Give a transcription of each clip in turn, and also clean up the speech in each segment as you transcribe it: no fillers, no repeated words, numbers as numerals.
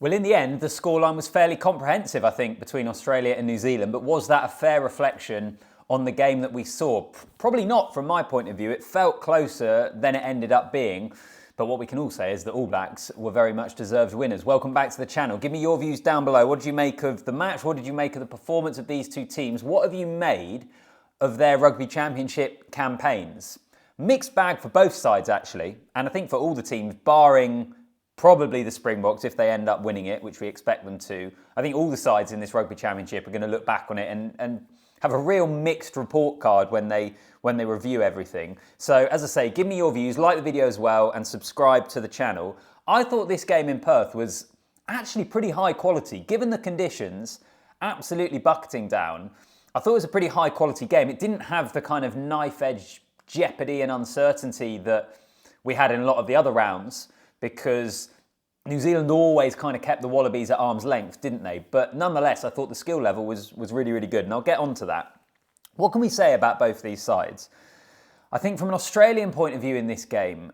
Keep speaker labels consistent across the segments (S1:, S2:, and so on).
S1: Well, in the end, the scoreline was fairly comprehensive, I think, between Australia and New Zealand. But was that a fair reflection on the game that we saw? Probably not from my point of view. It felt closer than it ended up being. But what we can all say is that All Blacks were very much deserved winners. Welcome back to the channel. Give me your views down below. What did you make of the match? What did you make of the performance of these two teams? What have you made of their Rugby Championship campaigns? Mixed bag for both sides, actually. And I think for all the teams, barring probably the Springboks if they end up winning it, which we expect them to. I think all the sides in this Rugby Championship are going to look back on it and have a real mixed report card when they review everything. So as I say, give me your views, like the video as well, and subscribe to the channel. I thought this game in Perth was actually pretty high quality. Given the conditions, absolutely bucketing down. I thought it was a pretty high quality game. It didn't have the kind of knife-edge jeopardy and uncertainty that we had in a lot of the other rounds, because New Zealand always kind of kept the Wallabies at arm's length, didn't they? But nonetheless, I thought the skill level was really, really good, and I'll get onto that. What can we say about both these sides? I think from an Australian point of view in this game,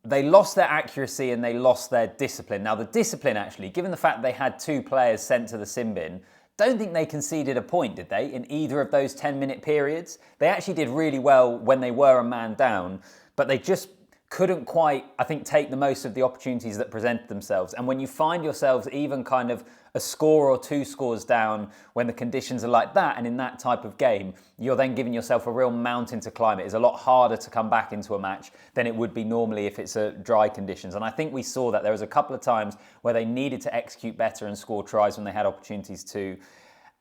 S1: they lost their accuracy and they lost their discipline. Now, the discipline, actually, given the fact they had two players sent to the sin bin, don't think they conceded a point, did they, in either of those 10-minute periods? They actually did really well when they were a man down, but they just couldn't quite, I think, take the most of the opportunities that presented themselves. And when you find yourselves even kind of a score or two scores down when the conditions are like that, and in that type of game, you're then giving yourself a real mountain to climb. It is a lot harder to come back into a match than it would be normally if it's dry conditions. And I think we saw that there was a couple of times where they needed to execute better and score tries when they had opportunities to,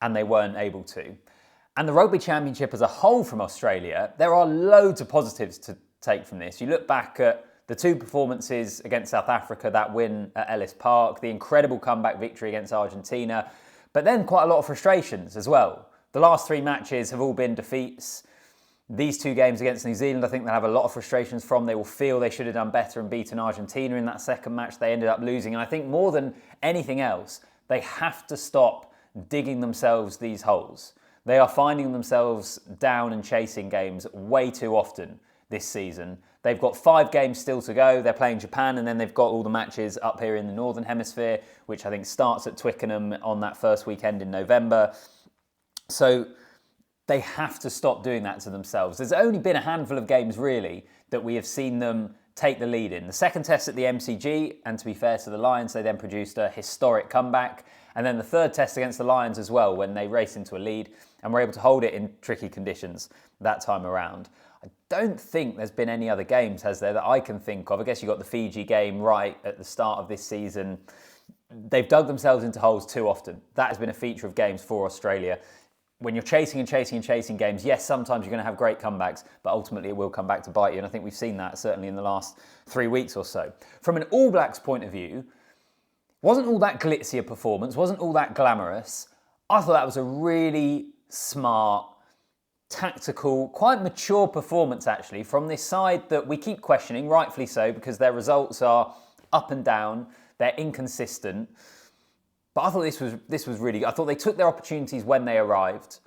S1: and they weren't able to. And the Rugby Championship as a whole from Australia, there are loads of positives to take from this. You look back at the two performances against South Africa, that win at Ellis Park, the incredible comeback victory against Argentina, but then quite a lot of frustrations as well. The last three matches have all been defeats. These two games against New Zealand, I think they'll have a lot of frustrations from. They will feel they should have done better and beaten Argentina in that second match. They ended up losing. And I think more than anything else, they have to stop digging themselves these holes. They are finding themselves down and chasing games way too often this season. They've got 5 games still to go. They're playing Japan, and then they've got all the matches up here in the Northern Hemisphere, which I think starts at Twickenham on that first weekend in November. So they have to stop doing that to themselves. There's only been a handful of games, really, that we have seen them take the lead in. The second test at the MCG, and to be fair to the Lions, they then produced a historic comeback. And then the third test against the Lions as well, when they raced into a lead and were able to hold it in tricky conditions that time around. I don't think there's been any other games, has there, that I can think of. I guess you got the Fiji game right at the start of this season. They've dug themselves into holes too often. That has been a feature of games for Australia. When you're chasing and chasing and chasing games, yes, sometimes you're going to have great comebacks, but ultimately it will come back to bite you. And I think we've seen that certainly in the last 3 weeks or so. From an All Blacks point of view, wasn't all that glitzy a performance, wasn't all that glamorous. I thought that was a really smart, tactical, quite mature performance actually from this side that we keep questioning, rightfully so, because their results are up and down, they're inconsistent. But I thought this was really good. I thought they took their opportunities when they arrived,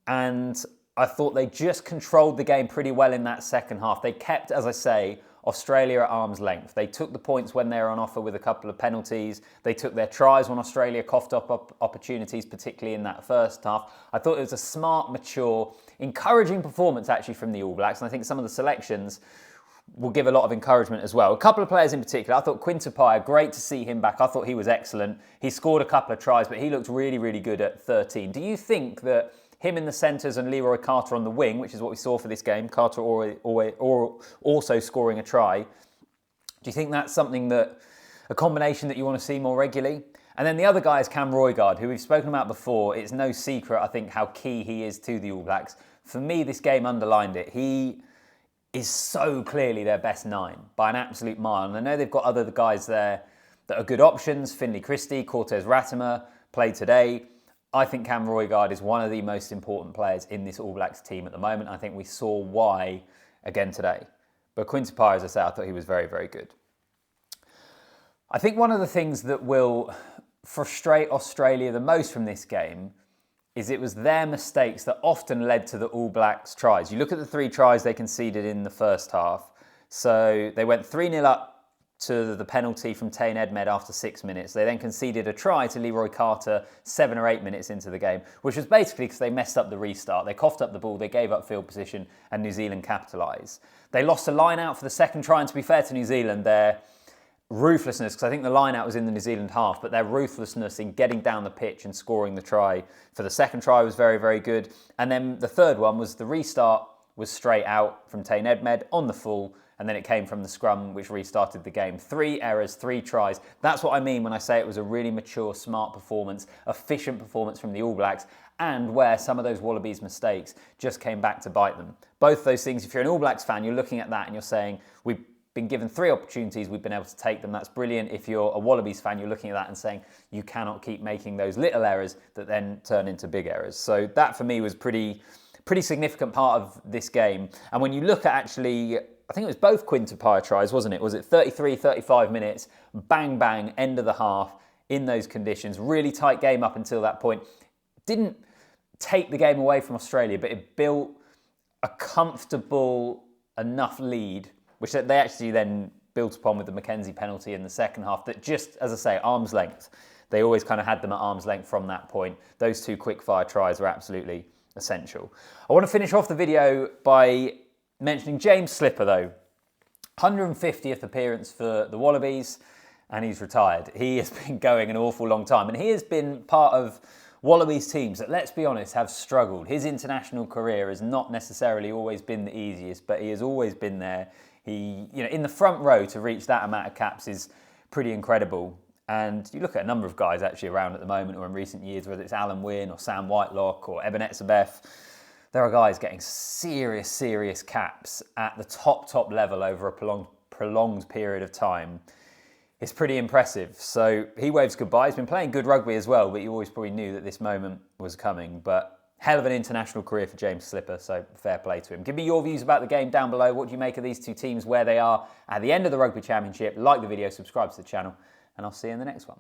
S1: and I thought they just controlled the game pretty well in that second half. They kept, as I say, Australia at arm's length. They took the points when they were on offer with a couple of penalties. They took their tries when Australia coughed up opportunities, particularly in that first half. I thought it was a smart, mature, encouraging performance actually from the All Blacks, and I think some of the selections will give a lot of encouragement as well. A couple of players in particular, I thought Quinn Tupaia, great to see him back. I thought he was excellent. He scored a couple of tries, but he looked really, really good at 13. Do you think that him in the centres and Leroy Carter on the wing, which is what we saw for this game, Carter also scoring a try, do you think that's something that, a combination that you want to see more regularly? And then the other guy is Cam Roigard, who we've spoken about before. It's no secret, I think, how key he is to the All Blacks. For me, this game underlined it. He is so clearly their best 9 by an absolute mile. And I know they've got other guys there that are good options. Finlay Christie, Cortez Ratimer played today. I think Cam Roigard is one of the most important players in this All Blacks team at the moment. I think we saw why again today. But Quinn Tupaia, as I say, I thought he was very, very good. I think one of the things that will frustrate Australia the most from this game is it was their mistakes that often led to the All Blacks tries. You look at the 3 tries they conceded in the first half. So they went 3-0 up to the penalty from Tain Edmed after 6 minutes. They then conceded a try to Leroy Carter 7 or 8 minutes into the game, which was basically because they messed up the restart. They coughed up the ball, they gave up field position, and New Zealand capitalised. They lost a line out for the second try, and to be fair to New Zealand, their ruthlessness, because I think the line out was in the New Zealand half, but their ruthlessness in getting down the pitch and scoring the try for the second try was very, very good. And then the third one was the restart was straight out from Tain Edmed on the full, and then it came from the scrum, which restarted the game. 3 errors, 3 tries. That's what I mean when I say it was a really mature, smart performance, efficient performance from the All Blacks, and where some of those Wallabies mistakes just came back to bite them. Both those things, if you're an All Blacks fan, you're looking at that and you're saying, we've been given 3 opportunities, we've been able to take them, that's brilliant. If you're a Wallabies fan, you're looking at that and saying, you cannot keep making those little errors that then turn into big errors. So that for me was pretty significant part of this game. And when you look at actually, I think it was both Quinn Tupaia tries, wasn't it? Was it 33, 35 minutes, bang, bang, end of the half in those conditions. Really tight game up until that point. Didn't take the game away from Australia, but it built a comfortable enough lead, which they actually then built upon with the Mackenzie penalty in the second half, that just, as I say, arm's length. They always kind of had them at arm's length from that point. Those 2 quick-fire tries were absolutely essential. I want to finish off the video by mentioning James Slipper, though. 150th appearance for the Wallabies, and he's retired. He has been going an awful long time, and he has been part of Wallabies teams that, let's be honest, have struggled. His international career has not necessarily always been the easiest, but he has always been there. He, in the front row to reach that amount of caps is pretty incredible. And you look at a number of guys actually around at the moment or in recent years, whether it's Alan Wynne or Sam Whitelock or Eben Etzebeth, there are guys getting serious caps at the top level over a prolonged period of time. It's pretty impressive. So he waves goodbye. He's been playing good rugby as well, but you always probably knew that this moment was coming. But hell of an international career for James Slipper, so fair play to him. Give me your views about the game down below. What do you make of these 2 teams, where they are at the end of the Rugby Championship? Like the video, subscribe to the channel, and I'll see you in the next one.